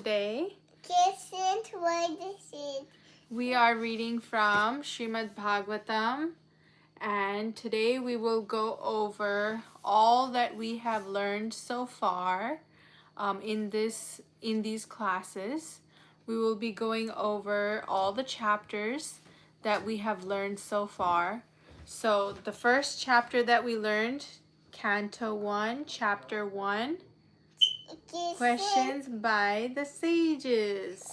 today we are reading from Srimad Bhagavatam, and today we will go over all that we have learned so far in these classes. We will be going over all the chapters that we have learned so far. So the first chapter that we learned, Canto 1, Chapter 1, questions by the sages.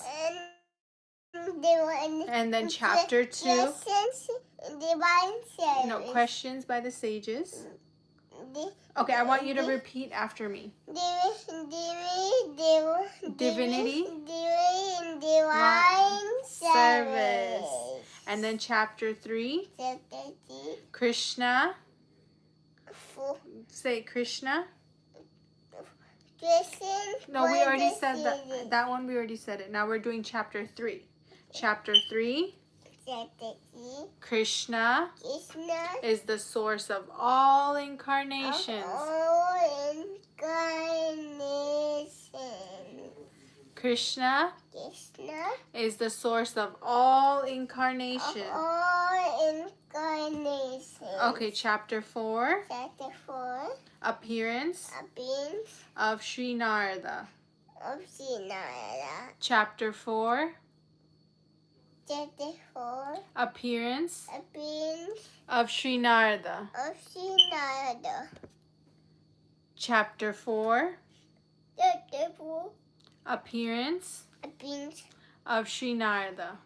And then chapter 2, no, questions by the sages. Okay, I want you to repeat after me. Divinity, divine service. And then chapter 3, Krishna. Say Krishna. No, we already said that. That one we already said it. Now we're doing chapter 3. Chapter 3. Krishna is the source of all incarnations. Krishna is the source of all incarnations. Okay, chapter 4. Appearance of Sri Narada. Chapter 4. Appearance of Sri Narada. Chapter 4. Appearance of Sri Narada.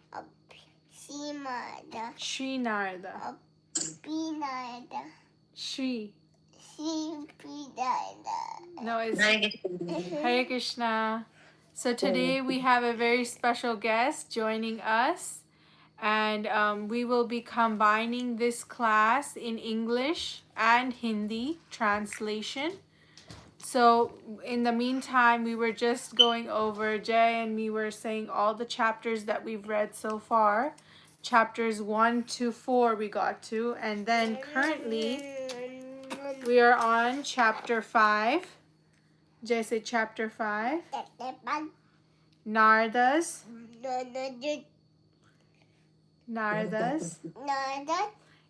Sri Narada. Sri. No, it's Hare Krishna. So today we have a very special guest joining us, and we will be combining this class in English and Hindi translation. So in the meantime, we were just going over, Jay and me were saying all the chapters that we've read so far. Chapters 1 to 4 we got to, and then currently we are on chapter 5. Jay, say chapter 5. Narada's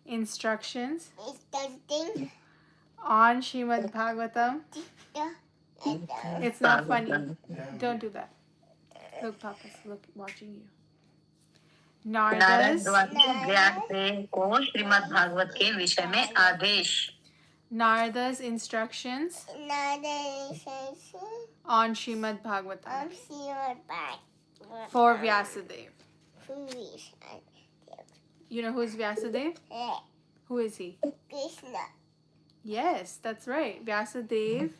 instructions on Srimad Bhagavatam. It's not funny. Don't do that. Look, Papa's watching you. Narada's Narada's instructions on Srimad Bhagavatam for Vyasadeva. You know who's Vyasadeva? Who is he? Krishna. Yes, that's right. Vyasadeva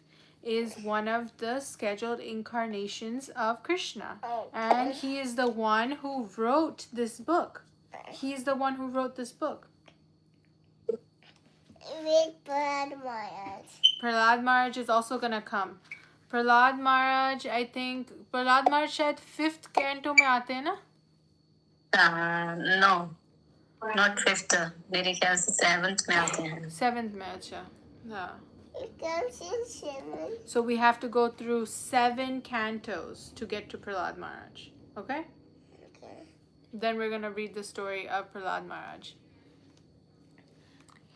is one of the scheduled incarnations of Krishna. And he is the one who wrote this book. He's the one who wrote this book. With Prahlad Maharaj. Prahlad Maharaj is also going to come. Prahlad Maharaj, I think, Prahlad Maharaj शायद 5th canto में आते हैं ना? No, not 5th. मेरे ख्याल से 7th में आते हैं. 7th में, अच्छा. Yeah. It comes in 7. So we have to go through 7 cantos to get to Prahlad Maharaj. Okay? Okay. Then we're going to read the story of Prahlad Maharaj.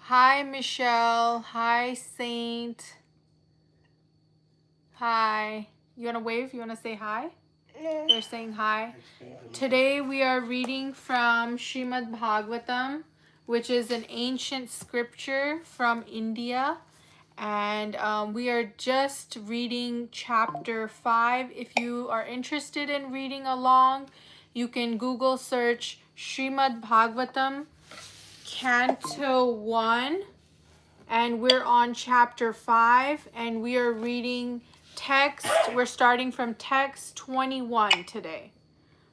Hi, Michelle. Hi, Saint. Hi. You want to wave? You want to say hi? No. They're saying hi. Today we are reading from Srimad Bhagavatam, which is an ancient scripture from India. And we are just reading chapter 5. If you are interested in reading along, you can Google search Srimad Bhagavatam Canto 1, and we're on chapter 5, and we are reading text. We're starting from text 21 today.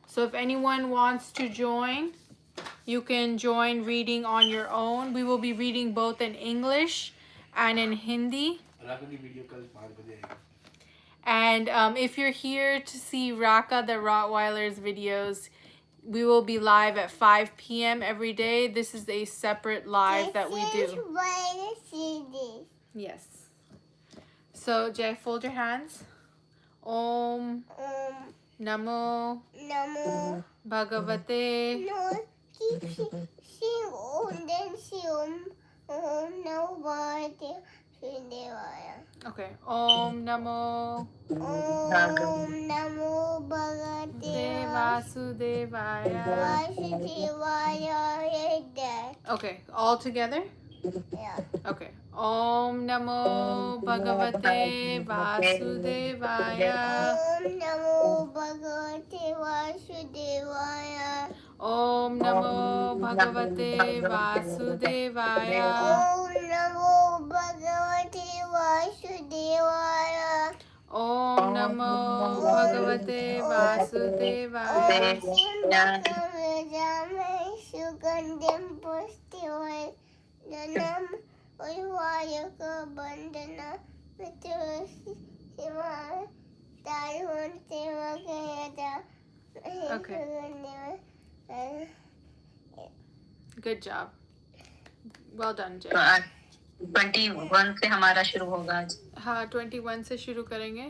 So if anyone wants to join, you can join reading on your own. We will be reading both in English and in Hindi. And if you're here to see Raka the Rottweiler's videos, we will be live at 5 p.m. every day. This is a separate live that we do. Yes. So, Jay, fold your hands. Om Namo Namo Bhagavate no keep sing then Om Namo Bhagavate Vasudevaya. Okay. Om Namo Om Namo Bhagavate De Vasudevaya. Vasudevaya. Like that. Okay, all together? Yeah. Okay. Om Namo Bhagavate Vasudevaya. Om Namo Bhagavate Vasudevaya. Om Namo Bhagavate Vasudevaya. Om Namo Bhagavate Vasudevaya. Om Namo Bhagavate Vasudevaya. Om Simbakam Sugandham Pustivai Nanam Vivayaka Bandhana Mitrusi Siva Tarun Sevakayata. Okay. Good job. Well done, Jay. तो आज 21 से हमारा शुरू होगा आज. हाँ 21 से शुरू करेंगे.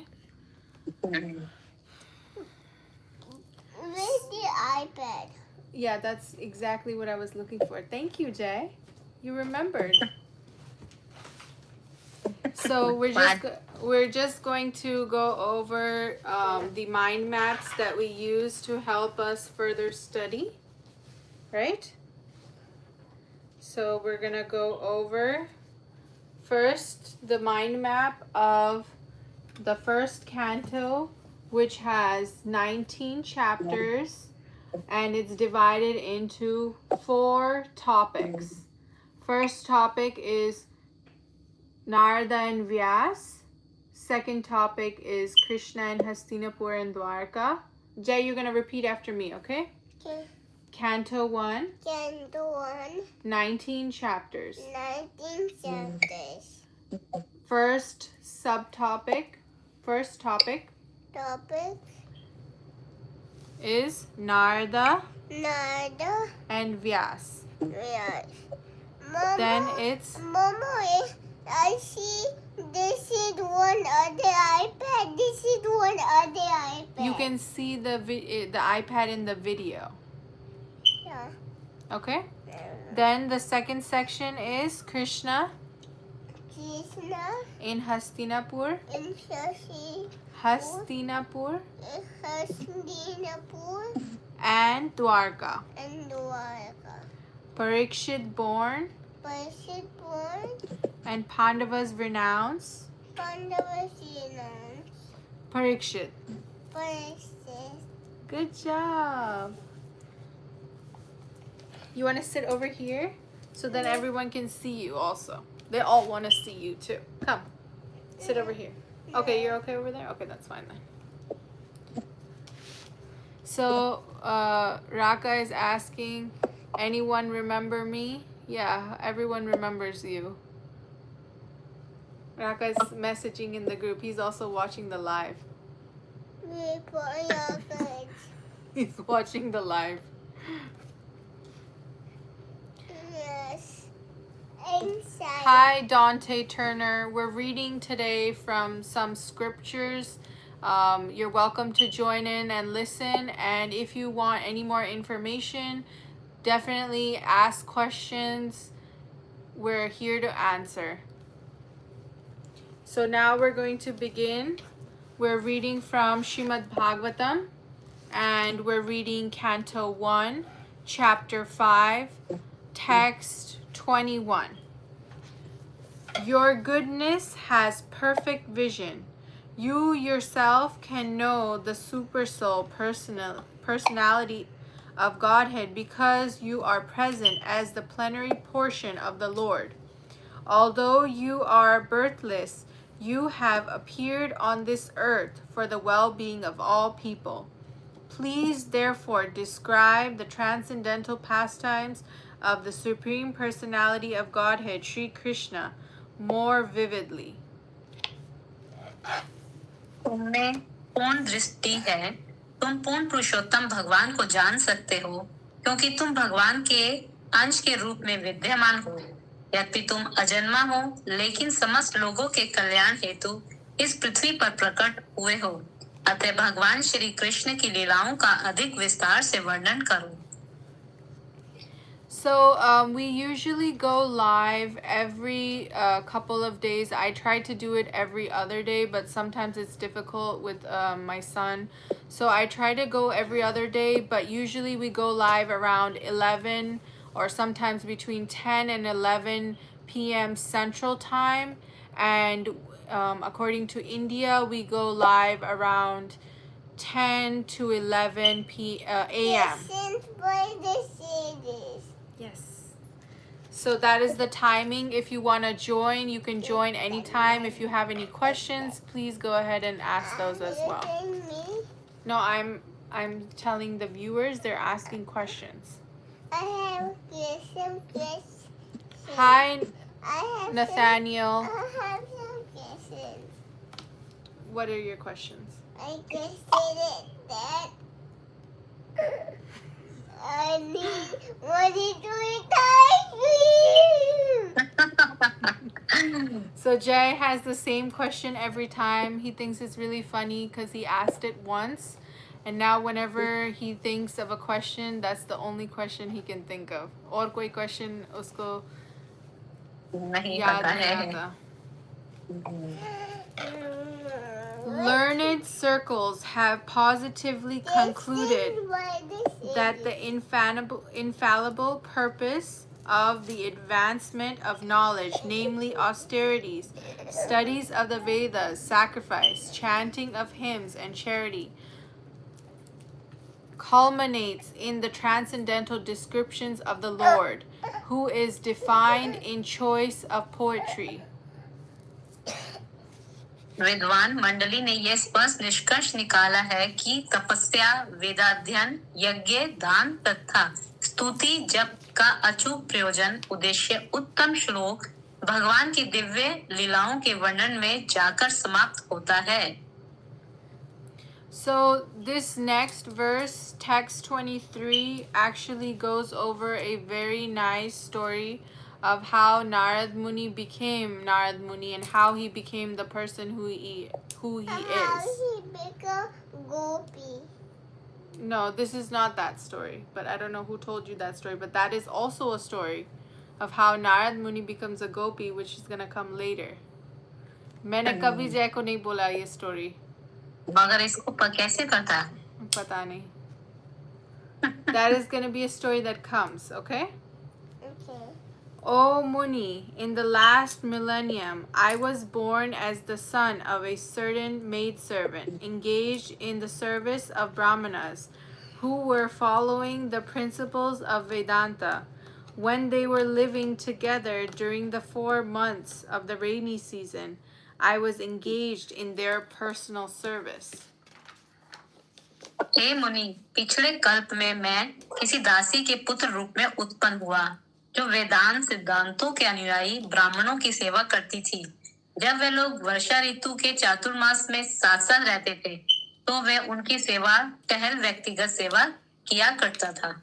Where's the iPad? Yeah, that's exactly what I was looking for. Thank you, Jay. You remembered. So we're just going to go over the mind maps that we use to help us further study, right? So we're gonna go over first the mind map of the first canto, which has 19 chapters, and it's divided into 4 topics. First topic is Narada and Vyas. Second topic is Krishna and Hastinapur and Dwarka. Jay, you're gonna repeat after me, okay? Okay. Canto 1, Canto 1, 19 chapters. 19 chapters. First topic Topic is Narada Narada. and Vyas. Yes. Mama, Then it's Mama, I see this is one other iPad. This is one other iPad. you can see the iPad in the video, Yeah. okay? Then the second section is Krishna Krishna in Hastinapur, in Hastinapur Hastinapur and Dwarka. and Dwarka. Parikshit born Parikshit born, and Pandavas renounce. Pandavas renounce. Parikshit. Parikshit. Good job. You want to sit over here so that everyone can see you also. They all want to see you too. Come. Sit over here. Okay, you're okay over there? Okay, that's fine then. So, Raka is asking, anyone remember me? Yeah, everyone remembers you. Raka is messaging in the group. He's also watching the live. He's watching the live. Yes. Inside. Hi, Dante Turner. We're reading today from some scriptures. You're welcome to join in and listen. And if you want any more information, definitely ask questions. We're here to answer. So now we're going to begin. We're reading from Srimad Bhagavatam, and we're reading Canto 1, Chapter 5, Text 21. Your goodness has perfect vision. You yourself can know the supersoul personality of Godhead because you are present as the plenary portion of the Lord. Although you are birthless, you have appeared on this earth for the well-being of all people. Please, therefore, describe the transcendental pastimes of the Supreme Personality of Godhead, Sri Krishna, more vividly. तुम्हें पूर्ण दृष्टि है. तुम पूर्ण पुरुषोत्तम भगवान को जान सकते हो क्योंकि तुम भगवान के अंश के रूप में विद्यमान हो. यद्यपि तुम अजन्मा हो लेकिन समस्त लोगों के कल्याण हेतु इस पृथ्वी पर प्रकट हुए हो. अतः भगवान श्री कृष्ण की लीलाओं का अधिक विस्तार से वर्णन करूं। So we usually go live every couple of days. I try to do it every other day, but sometimes it's difficult with my son. So I try to go every other day, but usually we go live around 11 or sometimes between 10 and 11 p.m. Central Time. And according to India, we go live around 10 to 11 a.m. Listen for the series. Yes. So that is the timing. If you want to join, you can join anytime. If you have any questions, please go ahead and ask those as well. Listen me. No, I'm telling the viewers, they're asking questions. I have some questions. Hi, I have Nathaniel. I have some questions. What are your questions? I just said it that I need money to retire. So Jay has the same question every time. He thinks it's really funny because he asked it once. And now whenever he thinks of a question, that's the only question he can think of. और कोई question उसको नहीं याद पता नहीं है। आता. Learned circles have positively concluded that the infallible purpose of the advancement of knowledge, namely austerities, studies of the Vedas, sacrifice, chanting of hymns, and charity, culminates in the transcendental descriptions of the Lord, who is defined in choice of poetry. विद्वान मंडली ने यह स्पष्ट निष्कर्ष निकाला है कि तपस्या, वेदाध्ययन, यज्ञ, दान तथा स्तुति जप का अचूक प्रयोजन उद्देश्य उत्तम श्लोक भगवान की दिव्य लीलाओं के वर्णन में जाकर समाप्त होता है। So this next verse, text 23, actually goes over a very nice story of how Narad Muni became Narad Muni and how he became the person who he How is. he become gopi. No, this is not that story, but I don't know who told you that story, but that is also a story of how Narad Muni becomes a gopi, which is going to come later. मैंने कभी जय को नहीं बोला ये story. मगर इसको कैसे पता? पता नहीं. That is going to be a story that comes, okay? Okay. O Muni, in the last millennium, I was born as the son of a certain maidservant engaged in the service of Brahmanas who were following the principles of Vedanta. When they were living together during the 4 months of the rainy season, I was engaged in their personal service. हे मुनि, पिछले कल्प में मैं किसी दासी के पुत्र रूप में उत्पन्न हुआ जो वेदांत सिद्धांतों के अनुयायी ब्राह्मणों की सेवा करती थी। जब वे लोग वर्षा ऋतु के चातुर्मास में साथ साथ रहते थे तो वे उनकी सेवा टहल व्यक्तिगत सेवा किया करता था।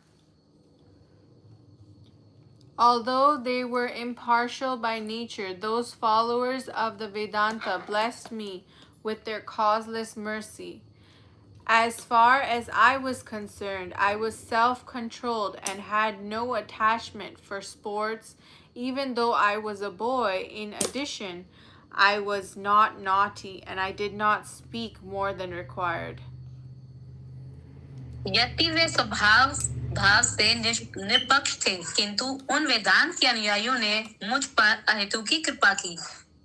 Although they were impartial by nature, those followers of the Vedanta blessed me with their causeless mercy. As far as I was concerned, I was self-controlled and had no attachment for sports, even though I was a boy. In addition, I was not naughty and I did not speak more than required. यद्यपि वे स्वभाव भाव से निष्पक्ष थे, किंतु उन वेदांत के अनुयायियों ने मुझ पर अहेतुकी कृपा की।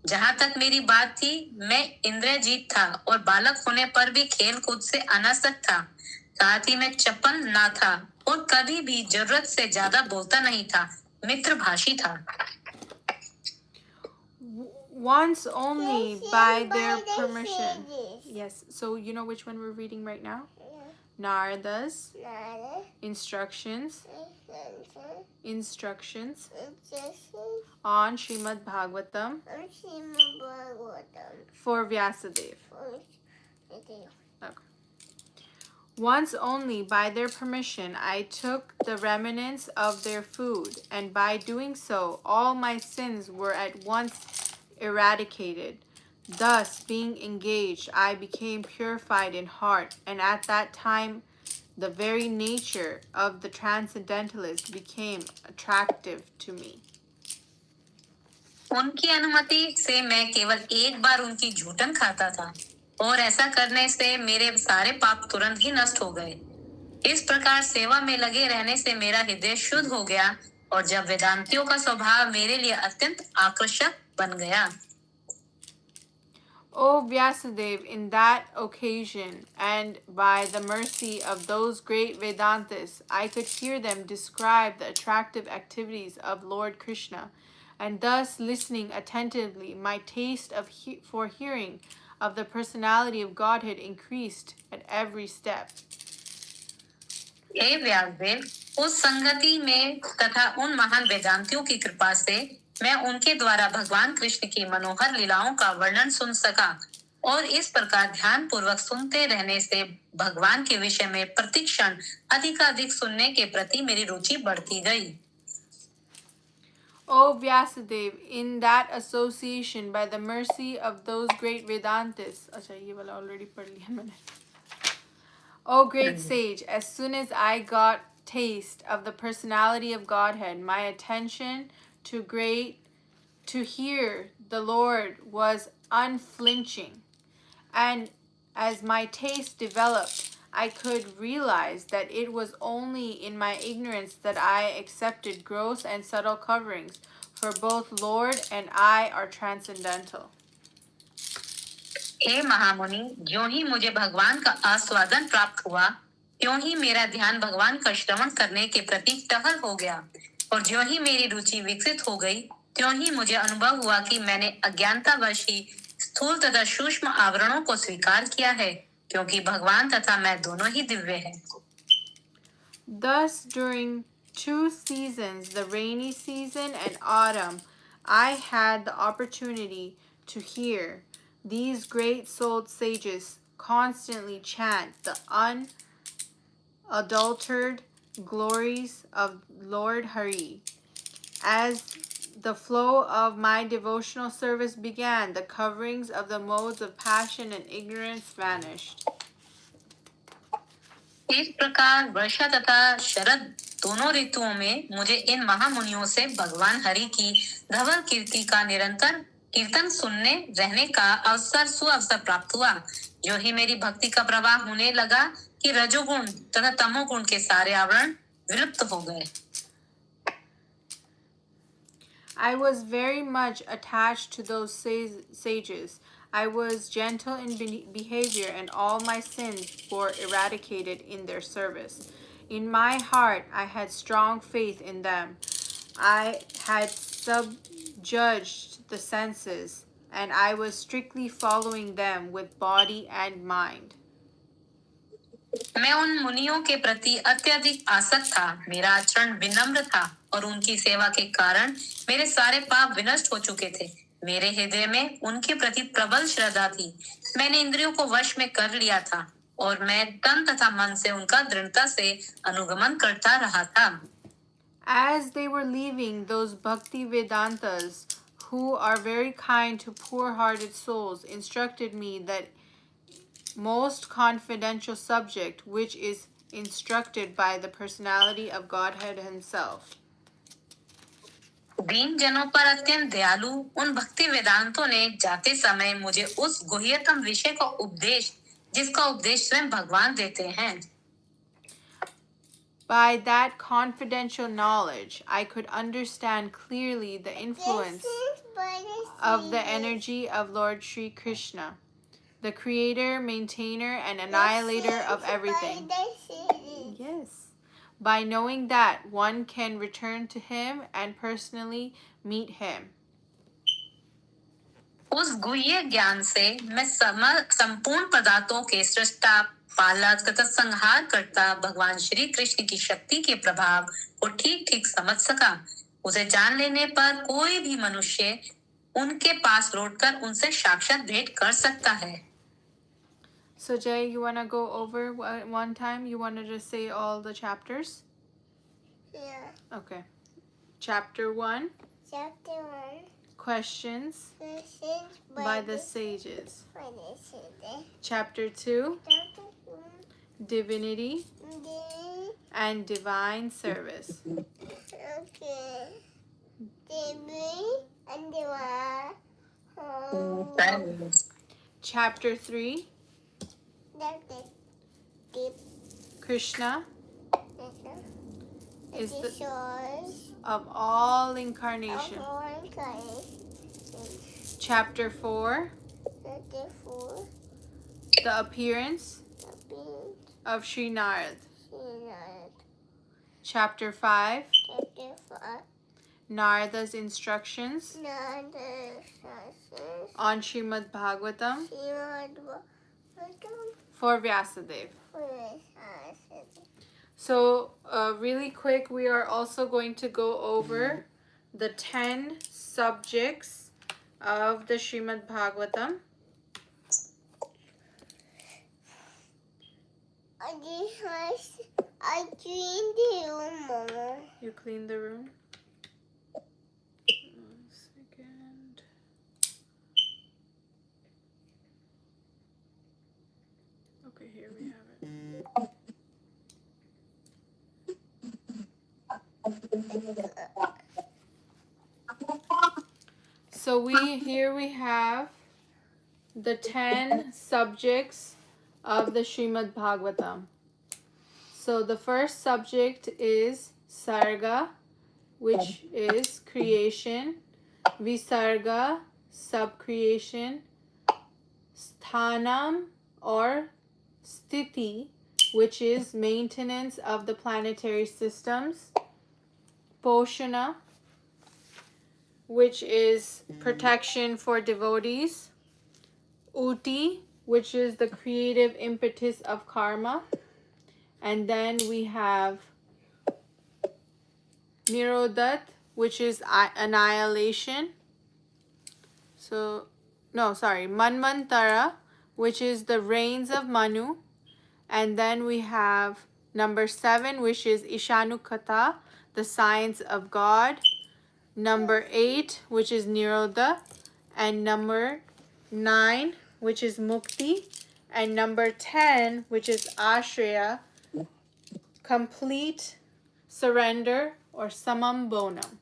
जहाँ तक मेरी बात थी, मैं इंद्रियजीत था और बालक होने पर भी खेल कूद से अनासक्त था। साथ ही मैं चपल ना था और कभी भी जरूरत से ज्यादा बोलता नहीं था, मित्रभाषी था। Once only by their permission. Yes, so you know which one we're reading right now? Narada's instructions on Srimad Bhagavatam for Vyasadeva. Okay. Once only by their permission I took the remnants of their food, and by doing so all my sins were at once eradicated. Thus, being engaged, I became purified in heart, and at that time the very nature of the transcendentalist became attractive to me. उनकी अनुमति से मैं केवल एक बार उनकी झूठन खाता था और ऐसा करने से मेरे सारे पाप तुरंत ही नष्ट हो गए। इस प्रकार सेवा में लगे रहने से मेरा हृदय शुद्ध हो गया और जब वेदांतियों का स्वभाव मेरे लिए अत्यंत आकर्षक बन गया। O Vyasadeva, in that occasion, and by the mercy of those great Vedantas, I could hear them describe the attractive activities of Lord Krishna, and thus, listening attentively, my taste for hearing of the personality of Godhead increased at every step. हे व्यासदेव, उस संगति में तथा उन महान वेदांतियों की कृपा से मैं उनके द्वारा भगवान कृष्ण की मनोहर लीलाओं का वर्णन सुन सका और इस प्रकार ध्यान पूर्वक सुनते रहने से भगवान के विषय में प्रतिक्षण अधिकाधिक सुनने के प्रति मेरी रुचि बढ़ती गई। O Vyasadeva, in that association by the mercy of those great Vedantas, अच्छा ये वाला already पढ़ लिया मैंने. O great sage, as soon as I got taste of the personality of Godhead, my attention to hear the Lord was unflinching. And as my taste developed, I could realize that it was only in my ignorance that I accepted gross and subtle coverings, for both Lord and I are transcendental. हे महामुनि, ज्यों ही मुझे भगवान का आस्वादन प्राप्त हुआ, त्यों ही मेरा ध्यान भगवान का श्रवण करने के प्रति टहल हो गया और ज्यों ही मेरी रुचि विकसित हो गई, त्यों ही मुझे अनुभव हुआ कि मैंने अज्ञानतावश ही स्थूल तथा सूक्ष्म आवरणों को स्वीकार किया है, क्योंकि भगवान तथा मैं दोनों ही दिव्य हैं। Thus, during 2 seasons, the rainy season and autumn, I had the opportunity to hear these great-souled sages constantly chant the unadulterated glories of Lord Hari. As the flow of my devotional service began, the coverings of the modes of passion and ignorance vanished. इस प्रकार वर्षा तथा शरद दोनों ऋतुओं में मुझे इन महामुनियों से भगवान हरि की धवल कीर्ति का निरंतर कीर्तन सुनने रहने का सुअवसर प्राप्त हुआ। जो ही मेरी भक्ति का प्रवाह होने लगा कि रजोगुण तथा तमोगुण के सारे आवरण विलुप्त हो गए। I was very much attached to those sages. I was gentle in behavior, and all my sins were eradicated in their service. In my heart, I had strong faith in them. I had subjuged the senses, and I was strictly following them with body and mind. मैं उन मुनियों के प्रति अत्यधिक आसक्त था। मेरा आचरण विनम्र था और उनकी सेवा के कारण मेरे सारे पाप विनष्ट हो चुके थे। मेरे हृदय में उनके प्रति प्रबल श्रद्धा थी। मैंने इंद्रियों को वश में कर लिया था और मैं तन तथा मन से उनका दृढ़ता से अनुगमन करता रहा था। As they were leaving, those Bhakti Vedantas, who are very kind to poor-hearted souls, instructed me that most confidential subject which is instructed by the personality of Godhead himself. दीन जनों पर अत्यंत दयालु उन भक्ति वेदांतों ने जाते समय मुझे उस गुह्यतम विषय का उपदेश जिसका उपदेश स्वयं भगवान देते हैं। By that confidential knowledge, I could understand clearly the influence of the energy of Lord Sri Krishna, the creator, maintainer, and annihilator of everything. Yes. By knowing that, one can return to him and personally meet him. उस गुह्य ज्ञान से मैं संपूर्ण पदार्थों के सृष्टा, पालक तथा संहार करता भगवान श्री कृष्ण की शक्ति के प्रभाव को ठीक-ठीक समझ सका। उसे जान लेने पर कोई भी मनुष्य उनके पास लौटकर उनसे साक्षात भेंट कर सकता है। So Jay, you want to go over one time? You want to just say all the chapters? Yeah. Okay. Chapter 1. Chapter 1. questions Questions by the sages. by the sages. Chapter 2, Divinity and Divine Service. Okay. Baby and the Chapter 3, deep Krishna is the source of all of incarnation. all kinds. Chapter 4, Therefore, the appearance the being of Sri Narad. Srimad. Chapter 5, Chapter 5. Narada's instructions Another success. on Srimad Bhagavatam Srimad for Vyasadeva. Bhagavatam. So, really quick, we are also going to go over the 10 subjects of the Srimad Bhagavatam. I cleaned the room, Mama. You clean the room? 1 second. Okay, here we have it. So here we have the 10 subjects of the Srimad Bhagavatam. So the first subject is Sarga, which is creation, Visarga, subcreation, Sthanam or Sthiti, which is maintenance of the planetary systems, Poshana, which is protection for devotees, Uti, which is the creative impetus of karma, and then we have Nirodhat, which is annihilation. Manvantara, which is the reigns of Manu, and then we have number 7, which is Ishanukata, the science of God. Number 8, which is Nirodha, and number 9, which is Mukti, and number 10, which is Ashraya, complete surrender or Samam Bonam.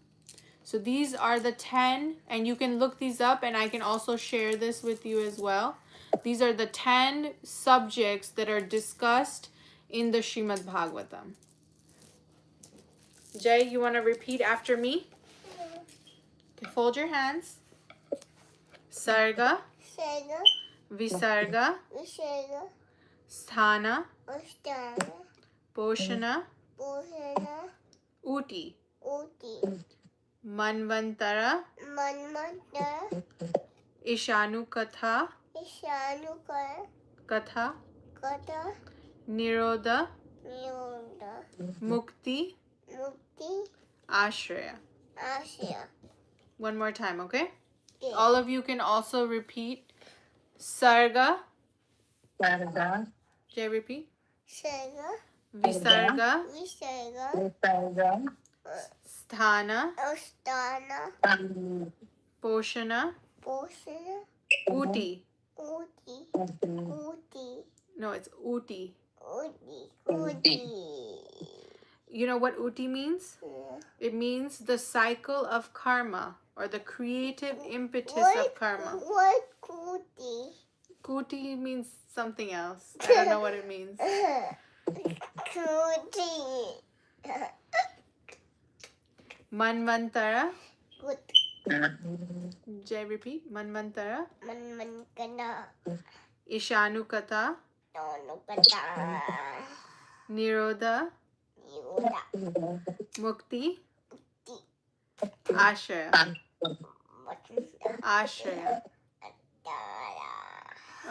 So these are the 10, and you can look these up, and I can also share this with you as well. These are the 10 subjects that are discussed in the Srimad Bhagavatam. Jay, you want to repeat after me? Okay, fold your hands. Sarga, Sarga, Visarga, Visarga, Sthana, Asthana, Poshana, Bhusana, Uti, Uti, Manvantara, Manmantara, Ishanukatha, Ishanukara, Katha, Kata, Nirodha, Niyoda, Mukti, Mukti, Ashraya. Asya. One more time, okay? Okay. All of you can also repeat. Sarga, Sarga, Jay, repeat. Sarga, Visarga, Visarga, Sarga, Sthana, Asthana, Poshana, Bhusana, Uti. Uti, Uti, No, it's Uti. Uti, Uti. You know what Uti means? It means the cycle of karma or the creative impetus of karma. What Kuti? Kuti means something else. I don't know what it means. Kuti. Manvantara. Kut. Jay, repeat. Manvantara. Manmankana. Ishanukata. Tonukata. Nirodha. Yoda. Mukti. Ashraya. Ashraya.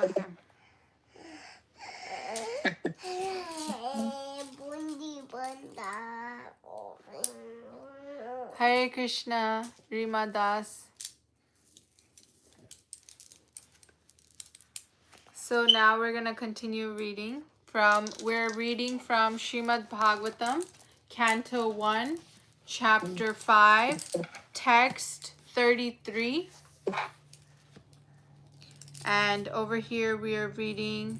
Okay. Bundi banda. Hare Krishna, Rima Das. So now we're going to continue reading we're reading from Srimad Bhagavatam, Canto 1, Chapter 5, Text 33. And over here we are reading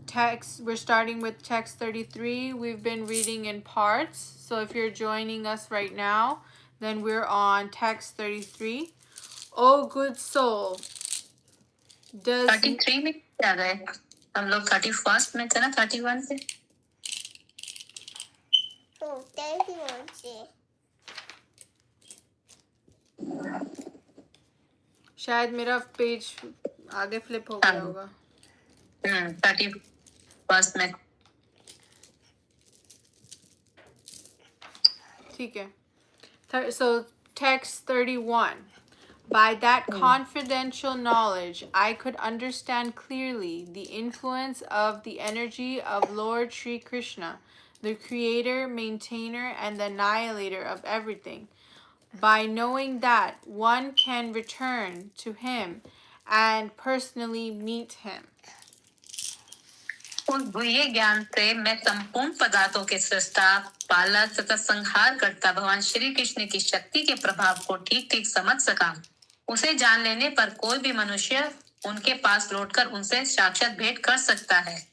text. We're starting with text 33. We've been reading in parts. So if you're joining us right now, then we're on text 33. Oh good soul, does 33 में क्या गए? हम लोग 31st में थे ना, 31 से? Oh, 31 से. शायद मेरा पेज आगे फ्लिप हो गया होगा. 31st में. ठीक है. So text 31. By that confidential knowledge, I could understand clearly the influence of the energy of Lord Sri Krishna, the creator, maintainer, and the annihilator of everything. By knowing that, one can return to him and personally meet him. उस गुह्य ज्ञान से मैं संपूर्ण पदार्थों के सृष्टा, पालक तथा संहार करता भगवान श्री कृष्ण की शक्ति के प्रभाव को ठीक ठीक समझ सका. उसे जान लेने पर कोई भी मनुष्य उनके पास लौटकर उनसे साक्षात भेंट कर सकता है.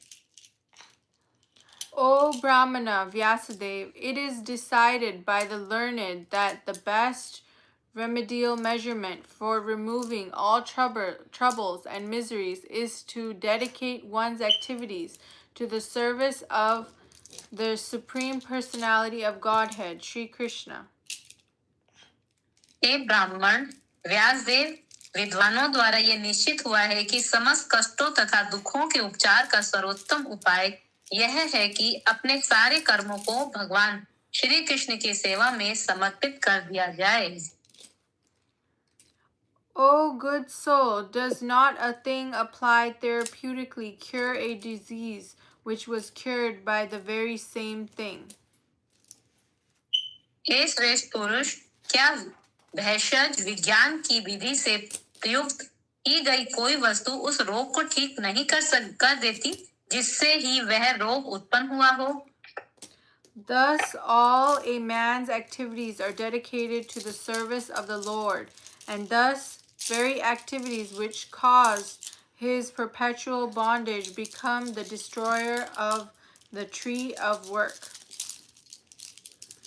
O Brahmana Vyasadeva, it is decided by the learned that the best remedial measurement for removing all troubles and miseries is to dedicate one's activities to the service of the Supreme Personality of Godhead, Sri Krishna. हे ब्राह्मण व्यासदेव, विद्वानों द्वारा यह निश्चित हुआ है कि समस्त कष्टों तथा दुखों के उपचार का सर्वोत्तम उपाय यह है कि अपने सारे कर्मों को भगवान श्री कृष्ण की सेवा में समर्पित कर दिया जाए. O good soul, does not a thing applied therapeutically cure a disease which was cured by the very same thing? हे श्रेष्ठ पुरुष, क्या भेषज विज्ञान की विधि से प्रयुक्त की गई कोई वस्तु उस रोग को ठीक नहीं कर देती जिससे ही वह रोग उत्पन्न हुआ हो? Thus all a man's activities are dedicated to the service of the Lord, and thus very activities which cause his perpetual bondage become the destroyer of the tree of work.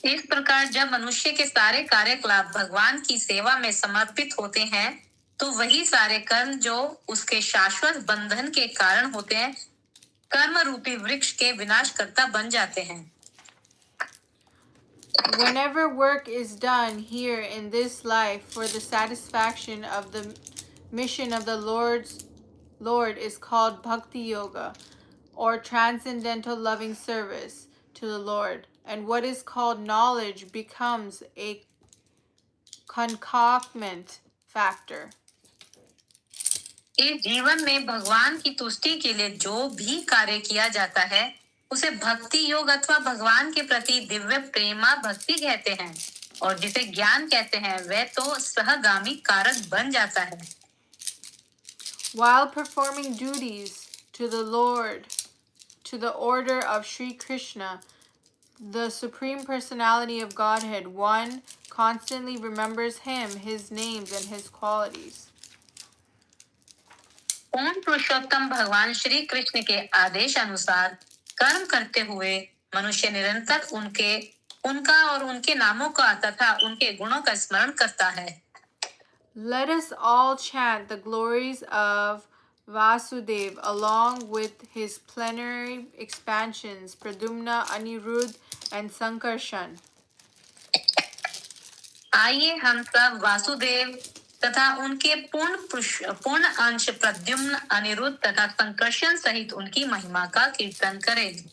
इस प्रकार जब मनुष्य के सारे कार्यकलाप भगवान की सेवा में समर्पित होते हैं, तो वही सारे कर्म जो उसके शाश्वत बंधन के कारण होते हैं, कर्म रूपी वृक्ष के विनाशकर्ता बन जाते हैं. Whenever work is done here in this life for the satisfaction of the mission of the Lord is called Bhakti Yoga, or transcendental loving service to the Lord, and what is called knowledge becomes a concomitant factor. इस जीवन में भगवान की तुष्टि के लिए जो भी कार्य किया जाता है, उसे भक्ति योग अथवा भगवान के प्रति दिव्य प्रेमा भक्ति कहते हैं, और जिसे ज्ञान कहते हैं वह तो सहगामी कारक बन जाता है. While performing duties to the Lord, to the order of Sri Krishna, the Supreme Personality of Godhead, one constantly remembers him, his names, and his qualities. पूर्ण पुरुषोत्तम भगवान श्री कृष्ण के आदेश अनुसार कर्म करते हुए मनुष्य निरंतर उनका और उनके नामों का तथा उनके गुणों का स्मरण करता है. Let us all chant the glories of Vasudeva along with his plenary expansions, Pradyumna, Anirudh, and Sankarshan. आइए हम सब वासुदेव तथा उनके पूर्ण अंश प्रद्युम्न, अनिरुद्ध तथा संकर्षण सहित उनकी महिमा का कीर्तन करें.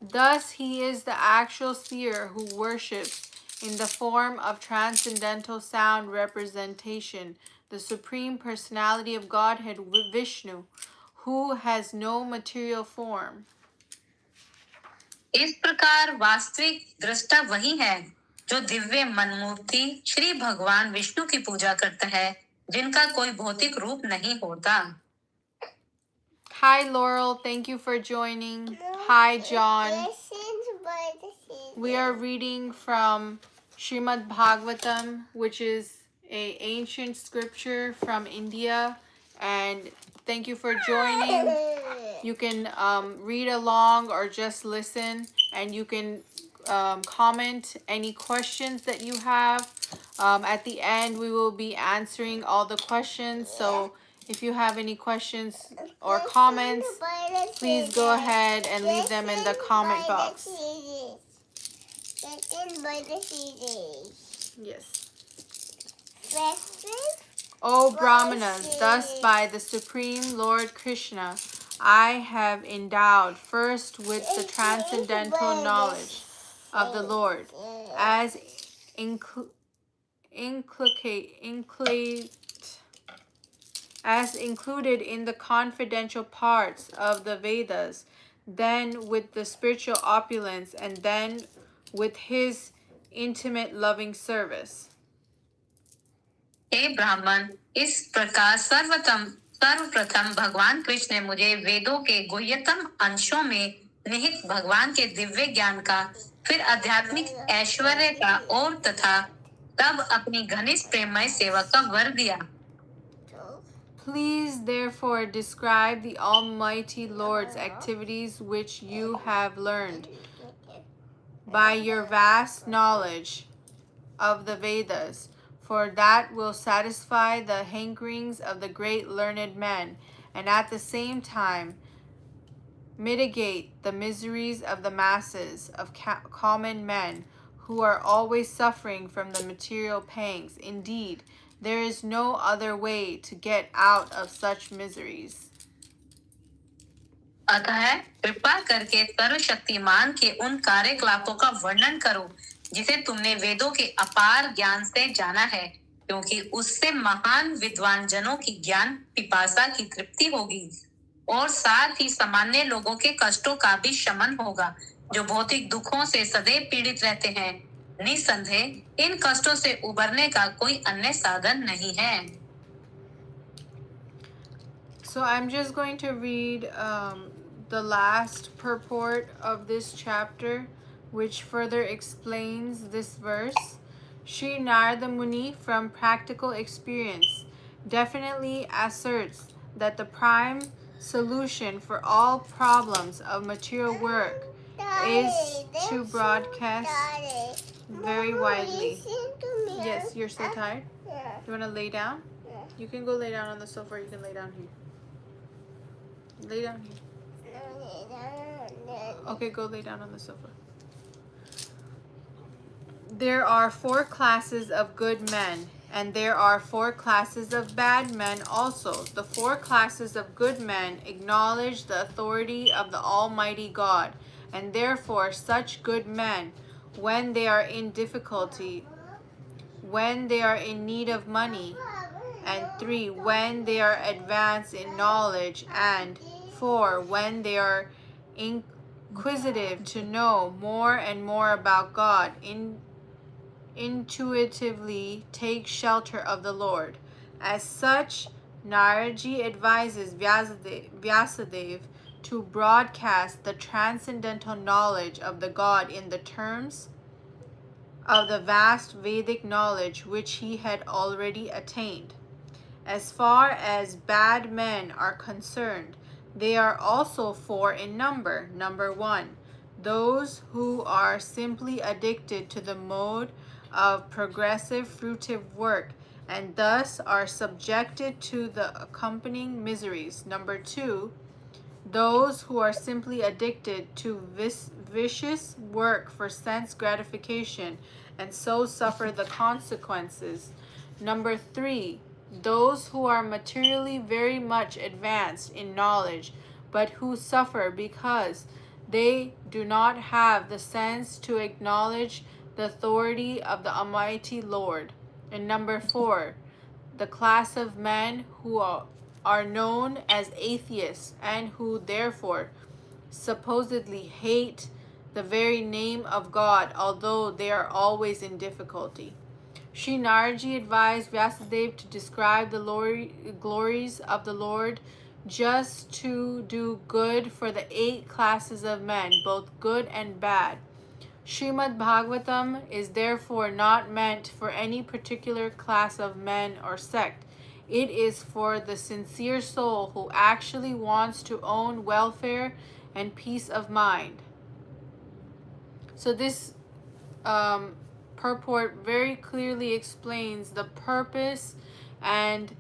Thus he is the actual seer who worships in the form of transcendental sound representation, the Supreme Personality of Godhead, Vishnu, who has no material form. इस प्रकार वास्तविक दृष्टा वही है जो दिव्य मनमूर्ति श्री भगवान विष्णु की पूजा करता है, जिनका कोई भौतिक रूप नहीं होता. Hi Laurel, thank you for joining. Hi John. We are reading from Srimad Bhagavatam, which is a ancient scripture from India, and thank you for joining. You can read along or just listen, and you can comment any questions that you have. At the end, we will be answering all the questions. So if you have any questions or comments, please go ahead and leave them in the comment box. Yes. O Brahmanas, thus by the Supreme Lord Krishna, I have endowed first with the transcendental knowledge of the Lord, as included in the confidential parts of the Vedas, then with the spiritual opulence, and then with his intimate loving service. हे ब्राह्मण, इस प्रकार सर्वप्रथम भगवान कृष्ण ने मुझे वेदों के गुह्यतम अंशों में निहित भगवान के दिव्य ज्ञान का, फिर आध्यात्मिक ऐश्वर्य का और तथा तब अपनी घनिष्ठ प्रेममय सेवा का वर दिया. Please therefore describe the Almighty Lord's activities which you have learned by your vast knowledge of the Vedas, for that will satisfy the hankerings of the great learned men, and at the same time mitigate the miseries of the masses of common men who are always suffering from the material pangs. Indeed, there is no other way to get out of such miseries. अतः कृपा करके सर्वशक्तिमान के उन कार्यकलापों का वर्णन करो जिसे तुमने वेदों के अपार ज्ञान से जाना है, क्योंकि उससे महान विद्वान जनों की ज्ञान पिपासा की तृप्ति होगी और साथ ही सामान्य लोगों के कष्टों का भी शमन होगा जो भौतिक दुखों से सदैव पीड़ित रहते हैं. निसंदेह इन कष्टों से उबरने का कोई अन्य साधन नहीं है. So I'm just going to read the last purport of this chapter, which further explains this verse. Sri Narada Muni, from practical experience, definitely asserts that the prime solution for all problems of material work is to broadcast very widely. Yes, you're so tired? You want to lay down? You can go lay down on the sofa, or you can lay down here. Lay down here. Okay, go lay down on the sofa. There are 4 classes of good men, and there are 4 classes of bad men also. The 4 classes of good men acknowledge the authority of the Almighty God, and therefore such good men, when they are in difficulty, when they are in need of money, and 3, when they are advanced in knowledge, and 4, when they are inquisitive to know more and more about God, intuitively take shelter of the Lord. As such, Naraji advises Vyasadeva to broadcast the transcendental knowledge of the God in the terms of the vast Vedic knowledge which he had already attained. As far as bad men are concerned, they are also 4 in number. Number 1, those who are simply addicted to the mode of progressive fruitive work and thus are subjected to the accompanying miseries. Number 2, those who are simply addicted to vicious work for sense gratification and so suffer the consequences. Number 3, those who are materially very much advanced in knowledge, but who suffer because they do not have the sense to acknowledge the authority of the Almighty Lord. And number 4, the class of men who are known as atheists and who therefore supposedly hate the very name of God, although they are always in difficulty. Sri Naraji advised Vyasadeva to describe the glories of the Lord just to do good for the 8 classes of men, both good and bad. Srimad Bhagavatam is therefore not meant for any particular class of men or sect. It is for the sincere soul who actually wants to own welfare and peace of mind. So this purport very clearly explains the purpose and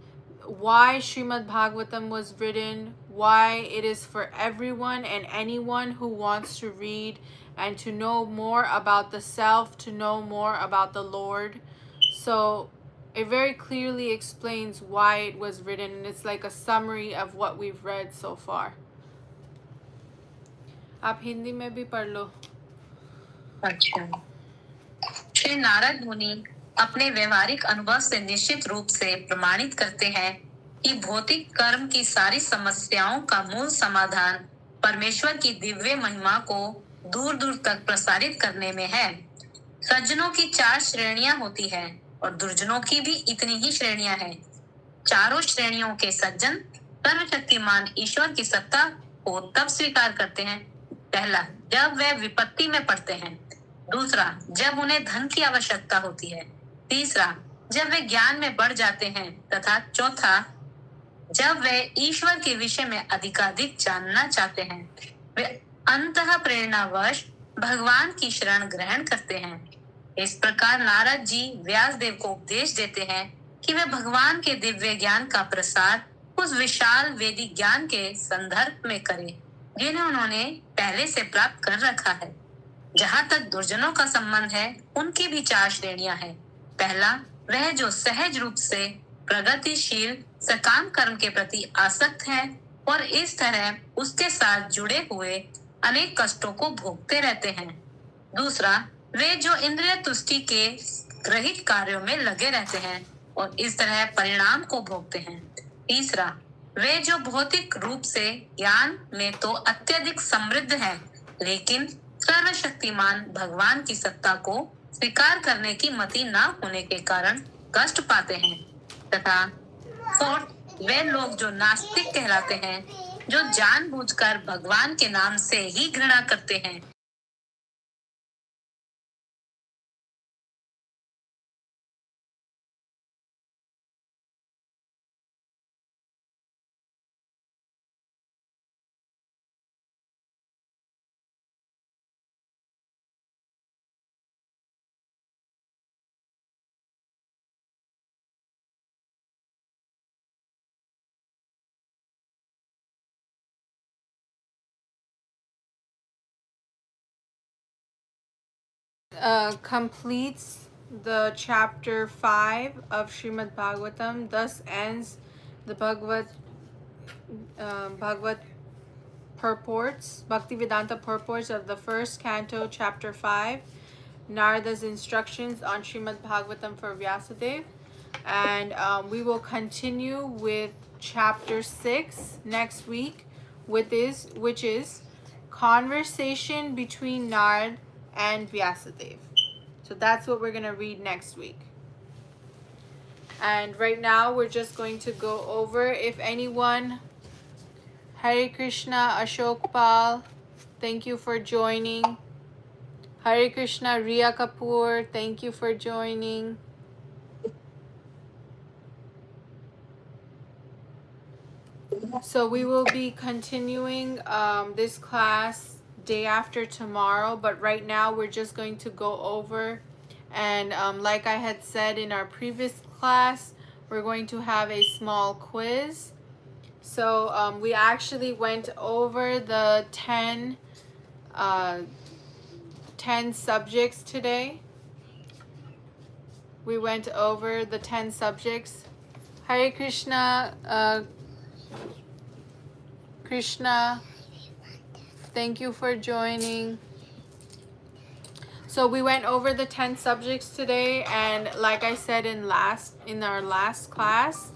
why Srimad Bhagavatam was written, why it is for everyone and anyone who wants to read and to know more about the self, to know more about the Lord. So it very clearly explains why it was written, and it's like a summary of what we've read so far. आप हिंदी में भी पढ़ लो. अच्छा, श्री नारद मुनि अपने व्यवहारिक अनुभव से निश्चित रूप से प्रमाणित करते हैं कि भौतिक कर्म की सारी समस्याओं का मूल समाधान परमेश्वर की दिव्य महिमा को दूर दूर तक प्रसारित करने में है. सज्जनों की 4 श्रेणियां होती हैं और दुर्जनों की भी इतनी ही श्रेणियां हैं. चारों श्रेणियों के सज्जन सर्वशक्तिमान ईश्वर की सत्ता को तब स्वीकार करते हैं. पहला, जब वे विपत्ति में पड़ते हैं. दूसरा, जब उन्हें धन की आवश्यकता होती है. तीसरा, जब वे ज्ञान में बढ़ जाते हैं. तथा चौथा, जब वे ईश्वर के विषय में अधिकाधिक जानना चाहते हैं. वे अंतः प्रेरणावश भगवान की शरण ग्रहण करते हैं. इस प्रकार नारद जी व्यास देव को उपदेश देते हैं कि वे भगवान के दिव्य ज्ञान का प्रसार उस विशाल वैदिक ज्ञान के संदर्भ में करें जिन्हें उन्होंने पहले से प्राप्त कर रखा है. जहाँ तक दुर्जनों का संबंध है, उनकी भी 4 श्रेणियां हैं. पहला, वह जो सहज रूप से प्रगतिशील सकाम कर्म के प्रति आसक्त है और इस तरह उसके साथ जुड़े हुए अनेक कष्टों को भोगते रहते हैं. दूसरा, वे जो इंद्रिय तुष्टि के रहित कार्यों में लगे रहते हैं और इस तरह परिणाम को भोगते हैं. तीसरा, वे जो भौतिक रूप से ज्ञान में तो अत्यधिक समृद्ध हैं, लेकिन सर्वशक्तिमान भगवान की सत्ता को स्वीकार करने की मति न होने के कारण कष्ट पाते हैं. तथा फोर्थ, वे लोग जो नास्तिक कहलाते हैं, जो जानबूझकर भगवान के नाम से ही घृणा करते हैं. Completes the chapter 5 of Srimad Bhagavatam. Thus ends the Bhagavad purports, Bhaktivedanta purports of the first canto, chapter 5, Narada's instructions on Srimad Bhagavatam for Vyasadeva. And we will continue with chapter 6 next week, which is conversation between Narad and Vyasadeva. So that's what we're going to read next week. And right now we're just going to go over, if anyone, Hare Krishna, Ashok Pal, thank you for joining. Hare Krishna, Riya Kapoor, thank you for joining. So we will be continuing this class day after tomorrow, but right now we're just going to go over, and like I had said in our previous class, we're going to have a small quiz. So we actually went over the 10 subjects today. We went over the 10 subjects. Hare Krishna, Krishna, thank you for joining. So we went over the 10 subjects today, and like I said in our last class,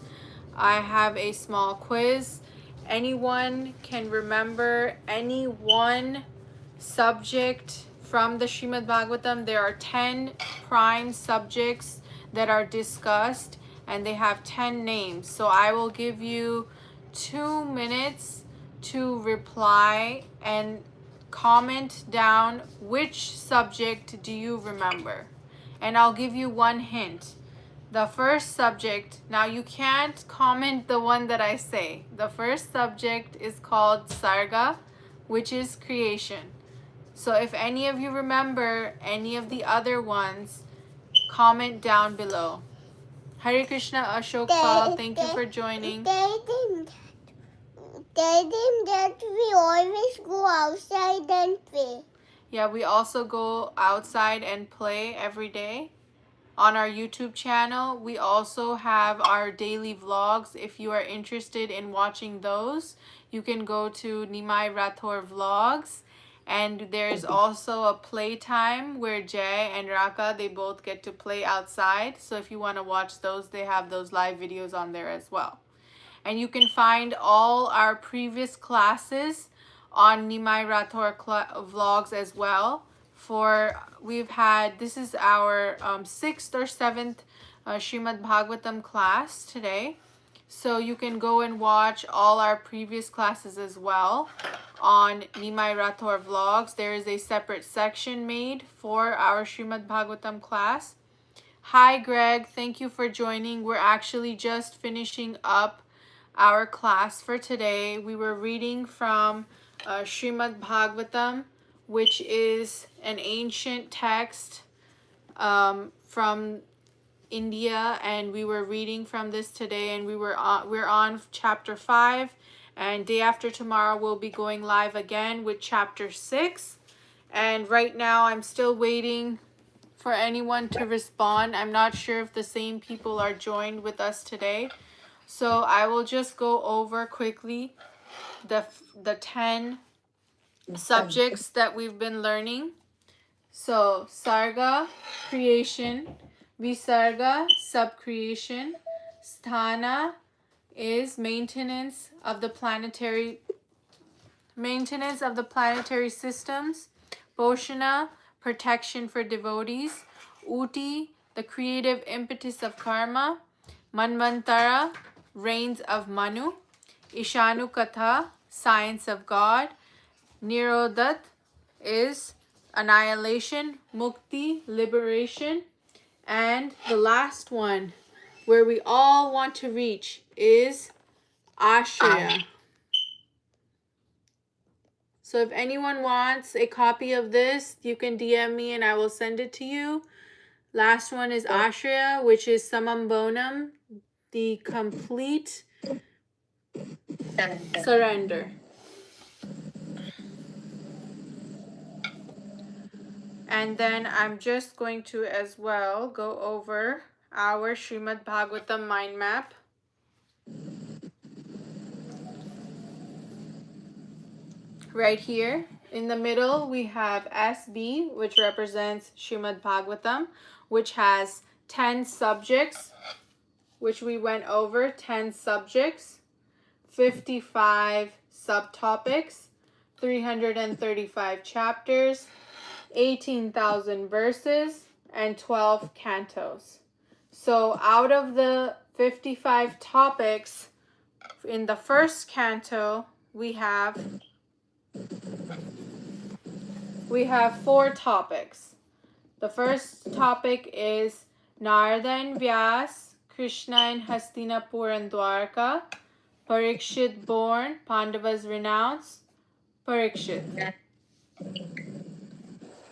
I have a small quiz. Anyone can remember any one subject from the Srimad Bhagavatam. There are 10 prime subjects that are discussed, and they have 10 names. So I will give you 2 minutes to reply, and comment down which subject do you remember. And I'll give you one hint. The first subject, now you can't comment the one that I say. The first subject is called Sarga, which is creation. So if any of you remember any of the other ones, comment down below. Hare Krishna Ashok Pal, thank you for joining. Tell them that we always go outside and play. Yeah, we also go outside and play every day. On our YouTube channel, we also have our daily vlogs. If you are interested in watching those, you can go to Nimai Rathor Vlogs. And there's also a playtime where Jay and Raka, they both get to play outside. So if you want to watch those, they have those live videos on there as well. And you can find all our previous classes on Nimai Rathor Vlogs as well. This is our 6th or 7th Srimad Bhagavatam class today. So you can go and watch all our previous classes as well on Nimai Rathor Vlogs. There is a separate section made for our Srimad Bhagavatam class. Hi Greg, thank you for joining. We're actually just finishing up our class for today. We were reading from Srimad Bhagavatam, which is an ancient text from India, and we were reading from this today, and we're on chapter 5, and day after tomorrow we'll be going live again with chapter 6. And right now I'm still waiting for anyone to respond. I'm not sure if the same people are joined with us today, so I will just go over quickly the 10 subjects that we've been learning. So Sarga, creation; Visarga, subcreation; Sthana is maintenance of the planetary systems; Poshana, protection for devotees; Uti, the creative impetus of karma; Manvantara, reigns of Manu; Ishanu Katha, science of God; Nirodhat is annihilation; Mukti, liberation; and the last one, where we all want to reach, is Ashraya. So if anyone wants a copy of this, you can DM me and I will send it to you. Last one is Ashraya, which is Samam Bonam, the complete surrender. And then I'm just going to as well go over our Srimad Bhagavatam mind map. Right here in the middle we have SB, which represents Srimad Bhagavatam, which has 10 subjects, which we went over, 10 subjects, 55 subtopics, 335 chapters, 18,000 verses, and 12 cantos. So out of the 55 topics, in the first canto, we have 4 topics. The first topic is Narada and Vyas, Krishna and Hastinapur and Dwarka, Parikshit born, Pandavas renounce, Parikshit.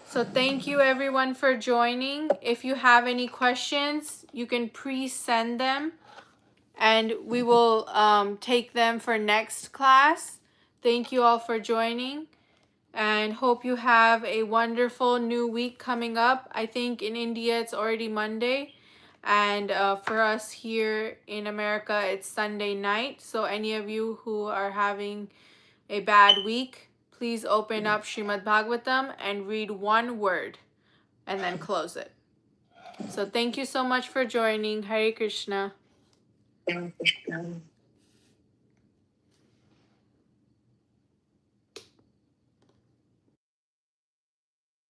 So thank you everyone for joining. If you have any questions, you can pre-send them and we will take them for next class. Thank you all for joining and hope you have a wonderful new week coming up. I think in India it's already Monday, and for us here in America it's Sunday night. So any of you who are having a bad week, please open up Srimad Bhagavatam and read one word and then close it. So thank you so much for joining. Hare Krishna. Hare Krishna.